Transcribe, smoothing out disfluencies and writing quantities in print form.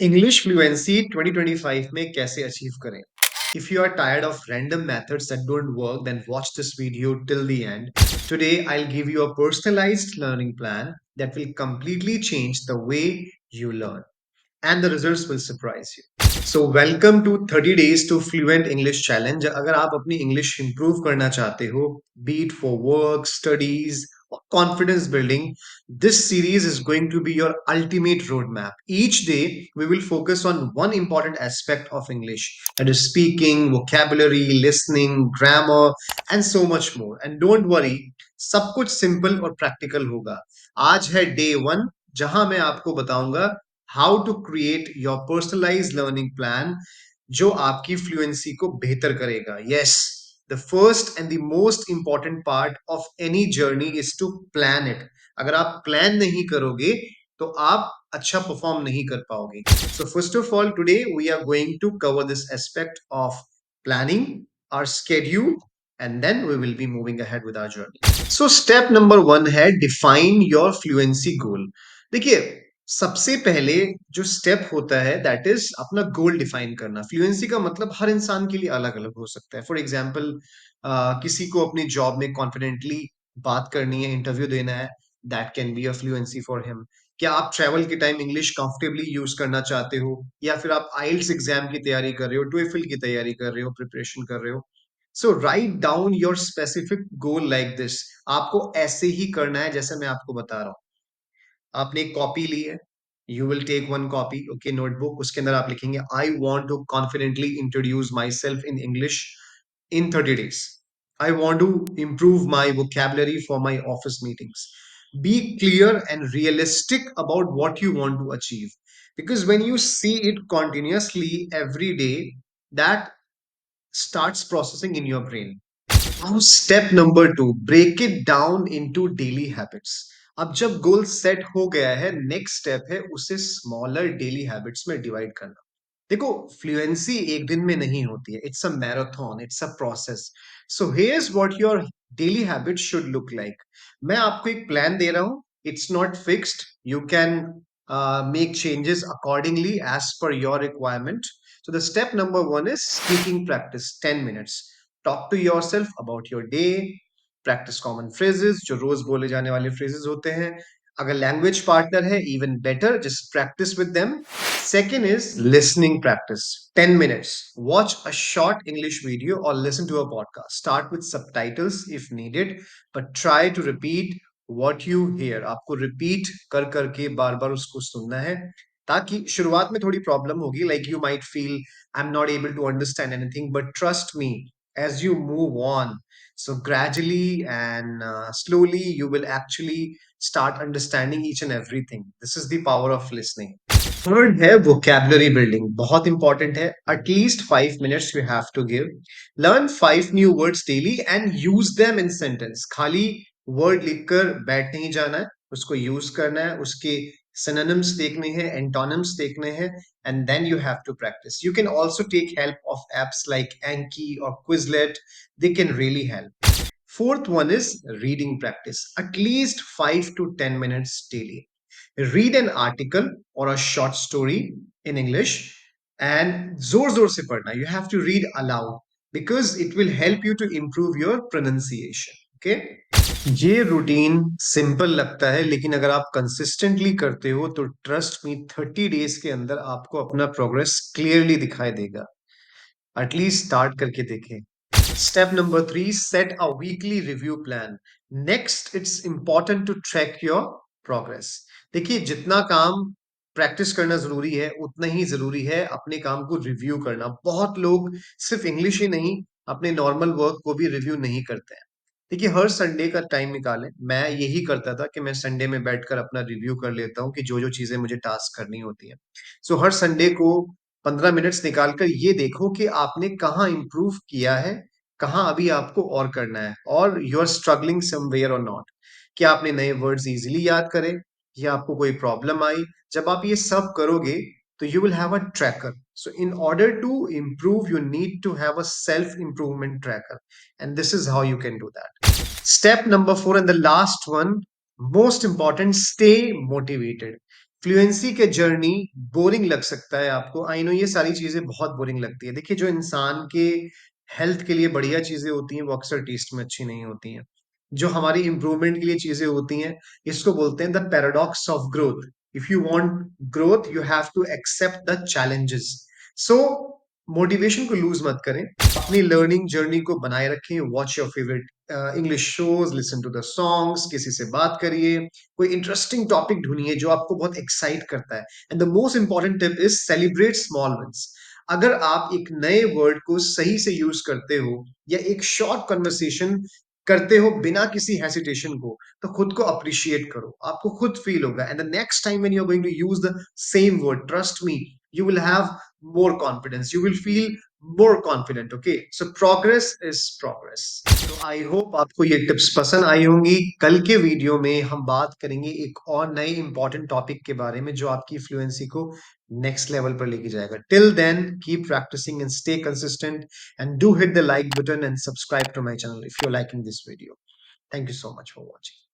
English fluency 2025 में कैसे achieve करें? If you are tired of random methods that don't work, then watch this video till the end. Today, I'll give you a personalized learning plan that will completely change the way you learn, and the results will surprise you. So, welcome to 30 days to fluent English challenge. अगर आप अपनी English improve करना चाहते हो, be it for work, studies, or confidence building, this series is going to be your ultimate roadmap. Each day, we will focus on one important aspect of English, that is speaking, vocabulary, listening, grammar, and so much more. And don't worry, सब कुछ simple और practical होगा. आज है day 1 जहां मैं आपको बताऊंगा how to create your personalise learning plan जो आपकी फ्लुएंसी को बेहतर करेगा. Yes, the first and the most important part of any journey is to plan it. अगर आप प्लान नहीं करोगे तो आप अच्छा परफॉर्म नहीं कर पाओगे. So first of all today we are going to cover this aspect of planning our schedule and then we will be moving ahead with our journey. So step number 1 है define your fluency goal. देखिए, सबसे पहले जो step होता है that is अपना गोल define करना. Fluency का मतलब हर इंसान के लिए अलग अलग हो सकता है. फॉर एग्जाम्पल, किसी को अपनी जॉब में कॉन्फिडेंटली बात करनी है, इंटरव्यू देना है, that can be a fluency for him. क्या आप ट्रेवल के टाइम इंग्लिश कंफर्टेबली यूज करना चाहते हो, या फिर आप आइल्स एग्जाम की तैयारी कर रहे हो, टोएफल की तैयारी कर रहे हो, प्रिपरेशन कर रहे हो. So write down your specific goal like this. आपको ऐसे ही करना है जैसे मैं आपको बता रहा हूँ. आपने एक कॉपी ली है, you will take one copy, okay, notebook. उसके अंदर आप लिखेंगे I want to confidently introduce myself in English in 30 days. I want to improve my vocabulary for my office meetings. Be clear and realistic about what you want to achieve. Because when you see it continuously every day, that starts processing in your brain. Now, step number 2, break it down into daily habits. अब जब goal set हो गया है, next step है उसे smaller daily habits में divide करना. देखो, फ्लुएंसी एक दिन में नहीं होती है. It's a marathon, it's a process. So here's what your daily habit should look like. मैं आपको एक प्लान दे रहा हूं. It's not fixed. You can make changes accordingly as per your requirement. So the step number 1 is speaking practice, 10 minutes. Talk to yourself about your day. Practice common phrases, जो रोज बोले जाने वाले phrases होते हैं. अगर language partner है, even better, just practice with them. Second is listening practice, 10 minutes. Watch a short English video or listen to a podcast. Start with subtitles if needed, but try to repeat what you hear. आपको repeat कर करके बार बार उसको सुनना है, ताकि शुरुआत में थोड़ी प्रॉब्लम होगी. Like you might feel I am not able to understand anything, but trust me, as you move on, so gradually and slowly you will actually start understanding each and everything. This is the power of listening. Third है vocabulary building. बहुत important है. at least 5 minutes you have to give. Learn 5 new words daily and use them in sentence. खाली word लिखकर बैठ नहीं जाना है, उसको यूज करना है, उसके synonyms देखने हैं, antonyms देखने हैं, and then you have to practice. You can also take help of apps like Anki or Quizlet. They can really help. Fourth one is reading practice. At least 5 to 10 minutes daily. Read an article or a short story in English and जोर जोर से पढ़ना. You have to read aloud because it will help you to improve your pronunciation. Okay? ये routine simple लगता है, लेकिन अगर आप कंसिस्टेंटली करते हो तो ट्रस्ट मी, 30 डेज के अंदर आपको अपना प्रोग्रेस क्लियरली दिखाई देगा. एटलीस्ट स्टार्ट करके देखें. Step number 3, set a weekly review plan. Next, it's important to track your progress. देखिए, जितना काम प्रैक्टिस करना जरूरी है, उतना ही जरूरी है अपने काम को रिव्यू करना. बहुत लोग सिर्फ इंग्लिश ही नहीं, अपने नॉर्मल वर्क को भी रिव्यू नहीं करते हैं. देखिए, हर संडे का टाइम निकालें. मैं यही करता था कि मैं संडे में बैठकर अपना रिव्यू कर लेता हूँ कि जो जो चीजें मुझे टास्क करनी होती है. सो हर संडे को 15 मिनट्स निकालकर ये देखो कि आपने कहाँ इंप्रूव किया है, कहाँ अभी आपको और करना है, और यू आर स्ट्रगलिंग समवेयर और नॉट. क्या आपने नए वर्ड्स इजीली याद करे, या आपको कोई प्रॉब्लम आई. जब आप ये सब करोगे तो you will have a tracker. So in order to improve, you need to have a self-improvement tracker. And this is how you can do that. Step number 4 and the last one, most important, stay motivated. Fluency के journey boring लग सकता है आपको। I know ये सारी चीजें बहुत boring लगती है। देखिए, जो इंसान के हेल्थ के लिए बढ़िया चीजें होती हैं वो अक्सर टेस्ट में अच्छी नहीं होती हैं। जो हमारी इंप्रूवमेंट के लिए चीजें होती हैं, इसको बोलते हैं the paradox of growth. If you want growth you have to accept the challenges. So motivation को लूज मत करें, अपनी लर्निंग जर्नी को बनाए रखें। Watch your favourite English shows, listen to the songs, किसी से बात करिए, कोई इंटरेस्टिंग टॉपिक ढूंढिए जो आपको बहुत एक्साइट करता है। And the most important tip is celebrate small wins. अगर आप एक नए वर्ड को सही से यूज करते हो या एक शॉर्ट कन्वर्सेशन करते हो बिना किसी हेसिटेशन को, तो खुद को अप्रिशिएट करो। आपको खुद फील होगा, and the next time when you are going to use the same word, trust me, you will have more confidence, you will feel more confident. Okay, so progress is progress. तो I hope आपको ये tips पसंद आई होंगी। कल के video में हम बात करेंगे एक और नए इंपॉर्टेंट टॉपिक के बारे में जो आपकी फ्लुएंसी को नेक्स्ट लेवल पर लेके जाएगा। Till then keep practising and stay consistent, and do hit the like button and subscribe to my channel if you are liking this video. Thank you so much for watching.